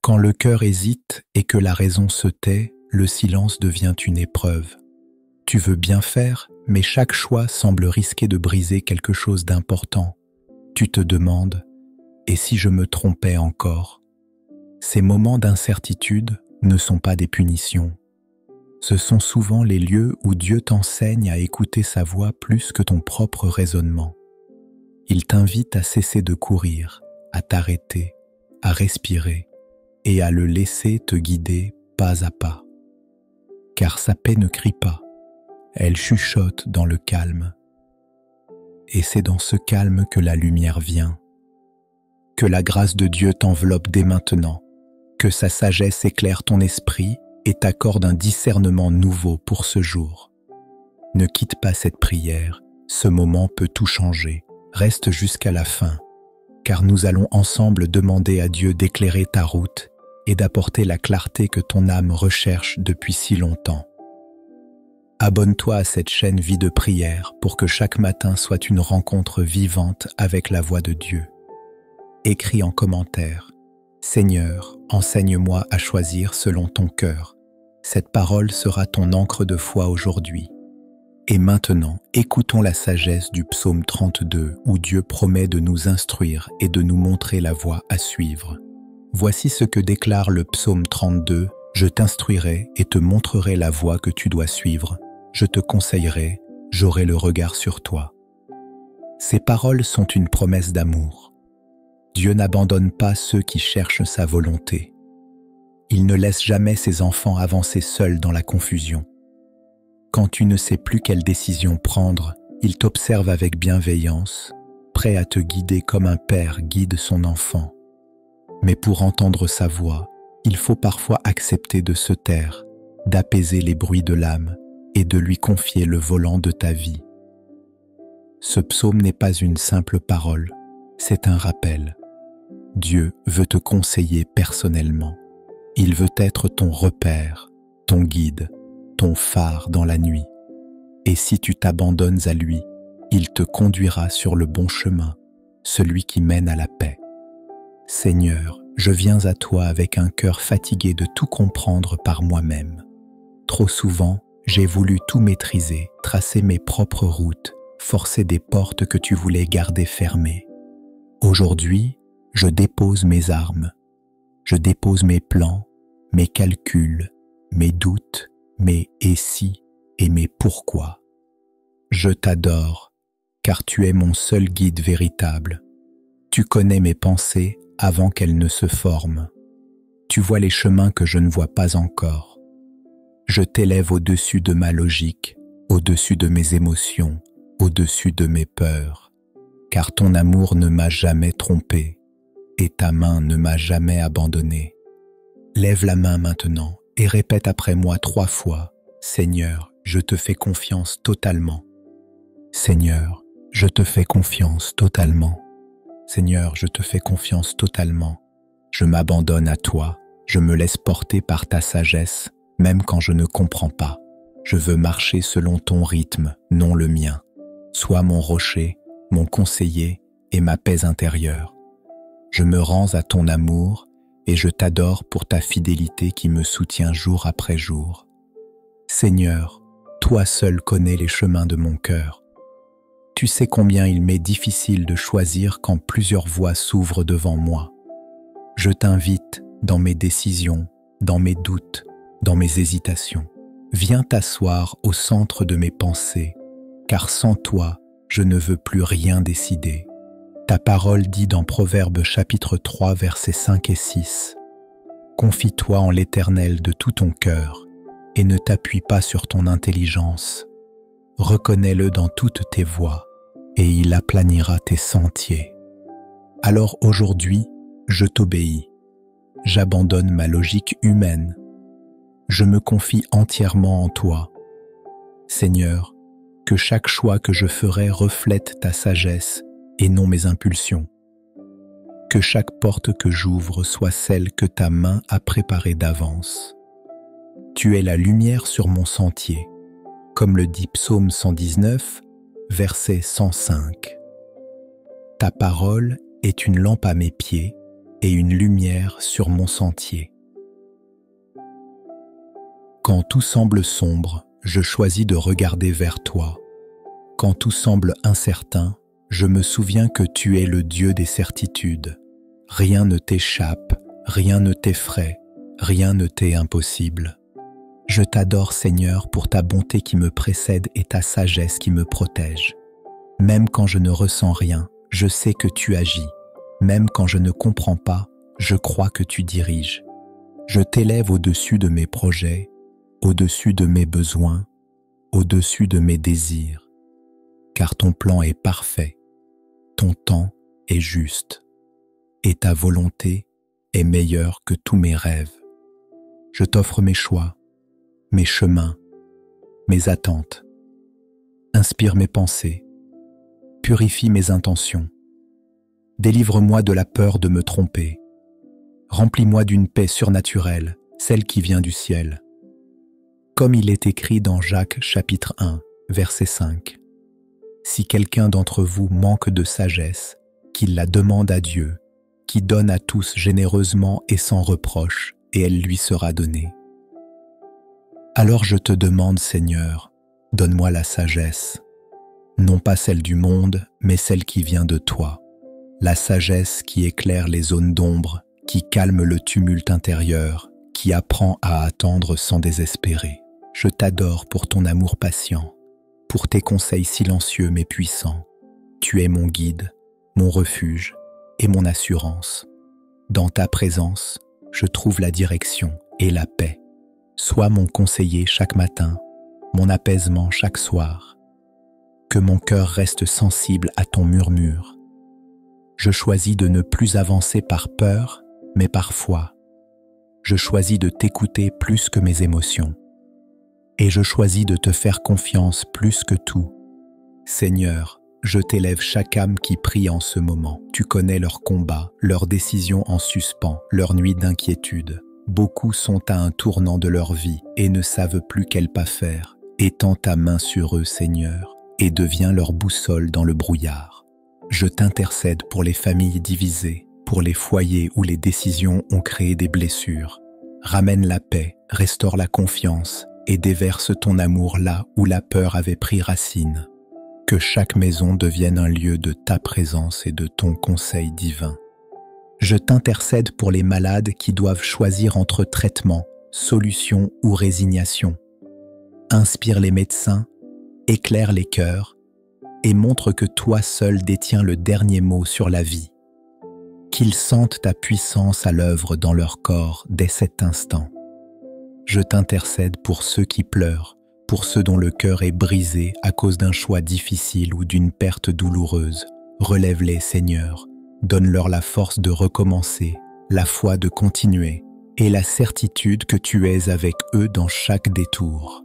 Quand le cœur hésite et que la raison se tait, le silence devient une épreuve. Tu veux bien faire, mais chaque choix semble risquer de briser quelque chose d'important. Tu te demandes « Et si je me trompais encore ?» Ces moments d'incertitude ne sont pas des punitions. Ce sont souvent les lieux où Dieu t'enseigne à écouter sa voix plus que ton propre raisonnement. Il t'invite à cesser de courir, à t'arrêter, à respirer et à le laisser te guider pas à pas. Car sa paix ne crie pas, elle chuchote dans le calme. Et c'est dans ce calme que la lumière vient. Que la grâce de Dieu t'enveloppe dès maintenant, que sa sagesse éclaire ton esprit et t'accorde un discernement nouveau pour ce jour. Ne quitte pas cette prière, ce moment peut tout changer. Reste jusqu'à la fin, car nous allons ensemble demander à Dieu d'éclairer ta route et d'apporter la clarté que ton âme recherche depuis si longtemps. Abonne-toi à cette chaîne Vie de prière pour que chaque matin soit une rencontre vivante avec la voix de Dieu. Écris en commentaire « Seigneur, enseigne-moi à choisir selon ton cœur. Cette parole sera ton encre de foi aujourd'hui. » Et maintenant, écoutons la sagesse du psaume 32 où Dieu promet de nous instruire et de nous montrer la voie à suivre. Voici ce que déclare le psaume 32 « Je t'instruirai et te montrerai la voie que tu dois suivre. Je te conseillerai, j'aurai le regard sur toi. » Ces paroles sont une promesse d'amour. Dieu n'abandonne pas ceux qui cherchent sa volonté. Il ne laisse jamais ses enfants avancer seuls dans la confusion. Quand tu ne sais plus quelle décision prendre, il t'observe avec bienveillance, prêt à te guider comme un père guide son enfant. Mais pour entendre sa voix, il faut parfois accepter de se taire, d'apaiser les bruits de l'âme et de lui confier le volant de ta vie. Ce psaume n'est pas une simple parole, c'est un rappel. Dieu veut te conseiller personnellement. Il veut être ton repère, ton guide, ton phare dans la nuit. Et si tu t'abandonnes à lui, il te conduira sur le bon chemin, celui qui mène à la paix. Seigneur, je viens à toi avec un cœur fatigué de tout comprendre par moi-même. Trop souvent, j'ai voulu tout maîtriser, tracer mes propres routes, forcer des portes que tu voulais garder fermées. Aujourd'hui, je dépose mes armes, je dépose mes plans, mes calculs, mes doutes, mes « et si » et mes « pourquoi ». Je t'adore, car tu es mon seul guide véritable. Tu connais mes pensées avant qu'elles ne se forment. Tu vois les chemins que je ne vois pas encore. Je t'élève au-dessus de ma logique, au-dessus de mes émotions, au-dessus de mes peurs, car ton amour ne m'a jamais trompé et ta main ne m'a jamais abandonné. Lève la main maintenant et répète après moi 3 fois « Seigneur, je te fais confiance totalement. Seigneur, je te fais confiance totalement. Seigneur, je te fais confiance totalement. Je m'abandonne à toi, je me laisse porter par ta sagesse, même quand je ne comprends pas. Je veux marcher selon ton rythme, non le mien. Sois mon rocher, mon conseiller et ma paix intérieure. Je me rends à ton amour et je t'adore pour ta fidélité qui me soutient jour après jour. Seigneur, toi seul connais les chemins de mon cœur. Tu sais combien il m'est difficile de choisir quand plusieurs voies s'ouvrent devant moi. Je t'invite dans mes décisions, dans mes doutes, dans mes hésitations. Viens t'asseoir au centre de mes pensées, car sans toi, je ne veux plus rien décider. Ta parole dit dans Proverbes chapitre 3, versets 5 et 6. « Confie-toi en l'Éternel de tout ton cœur et ne t'appuie pas sur ton intelligence. Reconnais-le dans toutes tes voies et il aplanira tes sentiers. » Alors aujourd'hui, je t'obéis. J'abandonne ma logique humaine. Je me confie entièrement en toi. Seigneur, que chaque choix que je ferai reflète ta sagesse et non mes impulsions. Que chaque porte que j'ouvre soit celle que ta main a préparée d'avance. Tu es la lumière sur mon sentier, comme le dit Psaume 119, verset 105. Ta parole est une lampe à mes pieds et une lumière sur mon sentier. Quand tout semble sombre, je choisis de regarder vers toi. Quand tout semble incertain, je me souviens que tu es le Dieu des certitudes. Rien ne t'échappe, rien ne t'effraie, rien ne t'est impossible. Je t'adore, Seigneur, pour ta bonté qui me précède et ta sagesse qui me protège. Même quand je ne ressens rien, je sais que tu agis. Même quand je ne comprends pas, je crois que tu diriges. Je t'élève au-dessus de mes projets, au-dessus de mes besoins, au-dessus de mes désirs. Car ton plan est parfait, ton temps est juste, et ta volonté est meilleure que tous mes rêves. Je t'offre mes choix, mes chemins, mes attentes. Inspire mes pensées, purifie mes intentions. Délivre-moi de la peur de me tromper. Remplis-moi d'une paix surnaturelle, celle qui vient du ciel. Comme il est écrit dans Jacques chapitre 1, verset 5. Si quelqu'un d'entre vous manque de sagesse, qu'il la demande à Dieu, qui donne à tous généreusement et sans reproche, et elle lui sera donnée. Alors je te demande, Seigneur, donne-moi la sagesse, non pas celle du monde, mais celle qui vient de toi, la sagesse qui éclaire les zones d'ombre, qui calme le tumulte intérieur, qui apprend à attendre sans désespérer. Je t'adore pour ton amour patient, pour tes conseils silencieux mais puissants. Tu es mon guide, mon refuge et mon assurance. Dans ta présence, je trouve la direction et la paix. Sois mon conseiller chaque matin, mon apaisement chaque soir. Que mon cœur reste sensible à ton murmure. Je choisis de ne plus avancer par peur, mais par foi. Je choisis de t'écouter plus que mes émotions. Et je choisis de te faire confiance plus que tout. Seigneur, je t'élève chaque âme qui prie en ce moment. Tu connais leurs combats, leurs décisions en suspens, leurs nuits d'inquiétude. Beaucoup sont à un tournant de leur vie et ne savent plus quel pas faire. Étends ta main sur eux, Seigneur, et deviens leur boussole dans le brouillard. Je t'intercède pour les familles divisées, pour les foyers où les décisions ont créé des blessures. Ramène la paix, restaure la confiance et déverse ton amour là où la peur avait pris racine. Que chaque maison devienne un lieu de ta présence et de ton conseil divin. Je t'intercède pour les malades qui doivent choisir entre traitement, solution ou résignation. Inspire les médecins, éclaire les cœurs et montre que toi seul détiens le dernier mot sur la vie. Qu'ils sentent ta puissance à l'œuvre dans leur corps dès cet instant. Je t'intercède pour ceux qui pleurent, pour ceux dont le cœur est brisé à cause d'un choix difficile ou d'une perte douloureuse. Relève-les, Seigneur, donne-leur la force de recommencer, la foi de continuer et la certitude que tu es avec eux dans chaque détour.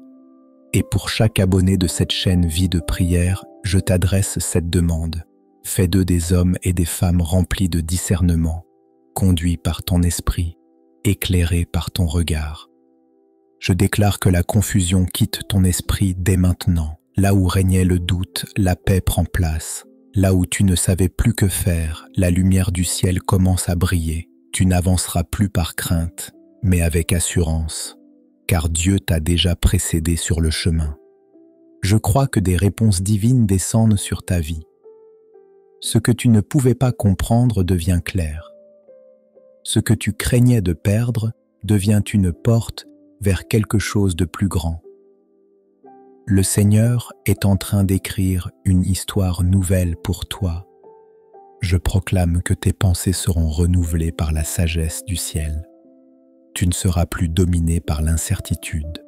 Et pour chaque abonné de cette chaîne Vie de prière, je t'adresse cette demande. Fais d'eux des hommes et des femmes remplis de discernement, conduits par ton esprit, éclairés par ton regard. Je déclare que la confusion quitte ton esprit dès maintenant. Là où régnait le doute, la paix prend place. Là où tu ne savais plus que faire, la lumière du ciel commence à briller. Tu n'avanceras plus par crainte, mais avec assurance, car Dieu t'a déjà précédé sur le chemin. Je crois que des réponses divines descendent sur ta vie. Ce que tu ne pouvais pas comprendre devient clair. Ce que tu craignais de perdre devient une porte vers quelque chose de plus grand. Le Seigneur est en train d'écrire une histoire nouvelle pour toi. Je proclame que tes pensées seront renouvelées par la sagesse du ciel. Tu ne seras plus dominé par l'incertitude.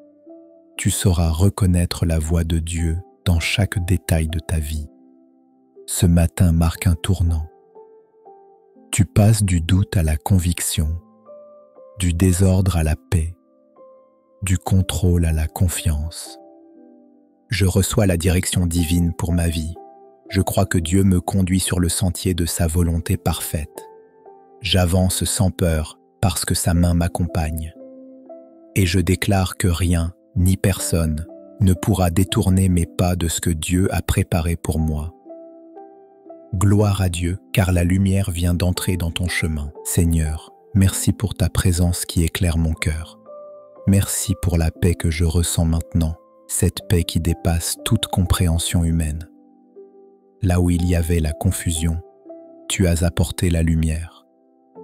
Tu sauras reconnaître la voix de Dieu dans chaque détail de ta vie. Ce matin marque un tournant. Tu passes du doute à la conviction, du désordre à la paix, du contrôle à la confiance. Je reçois la direction divine pour ma vie. Je crois que Dieu me conduit sur le sentier de sa volonté parfaite. J'avance sans peur parce que sa main m'accompagne. Et je déclare que rien, ni personne, ne pourra détourner mes pas de ce que Dieu a préparé pour moi. Gloire à Dieu, car la lumière vient d'entrer dans ton chemin. Seigneur, merci pour ta présence qui éclaire mon cœur. Merci pour la paix que je ressens maintenant, cette paix qui dépasse toute compréhension humaine. Là où il y avait la confusion, tu as apporté la lumière.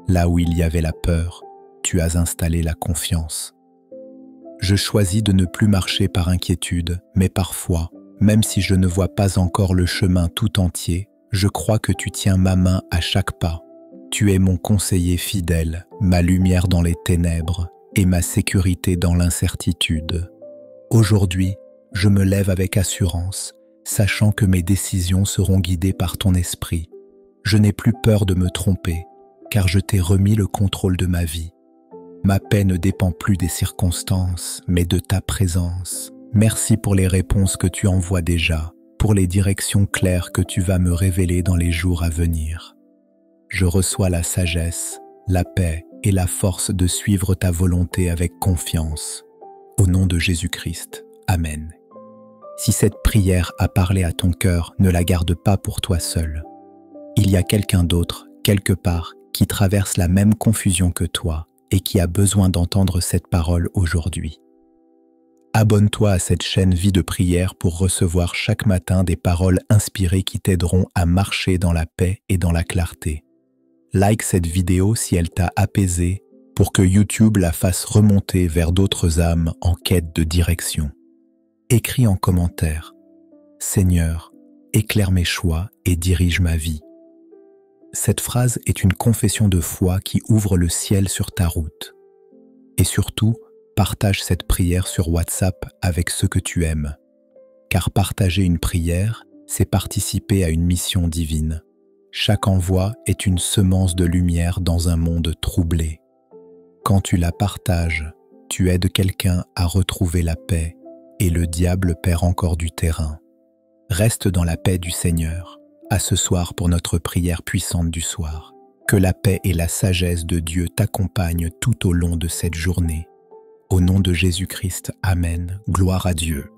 Là où il y avait la peur, tu as installé la confiance. Je choisis de ne plus marcher par inquiétude, mais par foi, même si je ne vois pas encore le chemin tout entier, je crois que tu tiens ma main à chaque pas. Tu es mon conseiller fidèle, ma lumière dans les ténèbres et ma sécurité dans l'incertitude. Aujourd'hui, je me lève avec assurance, sachant que mes décisions seront guidées par ton esprit. Je n'ai plus peur de me tromper, car je t'ai remis le contrôle de ma vie. Ma paix ne dépend plus des circonstances, mais de ta présence. Merci pour les réponses que tu envoies déjà, pour les directions claires que tu vas me révéler dans les jours à venir. Je reçois la sagesse, la paix et la force de suivre ta volonté avec confiance. Au nom de Jésus-Christ. Amen. Si cette prière a parlé à ton cœur, ne la garde pas pour toi seul. Il y a quelqu'un d'autre, quelque part, qui traverse la même confusion que toi et qui a besoin d'entendre cette parole aujourd'hui. Abonne-toi à cette chaîne Vie de prière pour recevoir chaque matin des paroles inspirées qui t'aideront à marcher dans la paix et dans la clarté. Like cette vidéo si elle t'a apaisé pour que YouTube la fasse remonter vers d'autres âmes en quête de direction. Écris en commentaire « Seigneur, éclaire mes choix et dirige ma vie ». Cette phrase est une confession de foi qui ouvre le ciel sur ta route. Et surtout, partage cette prière sur WhatsApp avec ceux que tu aimes. Car partager une prière, c'est participer à une mission divine. Chaque envoi est une semence de lumière dans un monde troublé. Quand tu la partages, tu aides quelqu'un à retrouver la paix et le diable perd encore du terrain. Reste dans la paix du Seigneur. À ce soir pour notre prière puissante du soir. Que la paix et la sagesse de Dieu t'accompagnent tout au long de cette journée. Au nom de Jésus-Christ, Amen. Gloire à Dieu.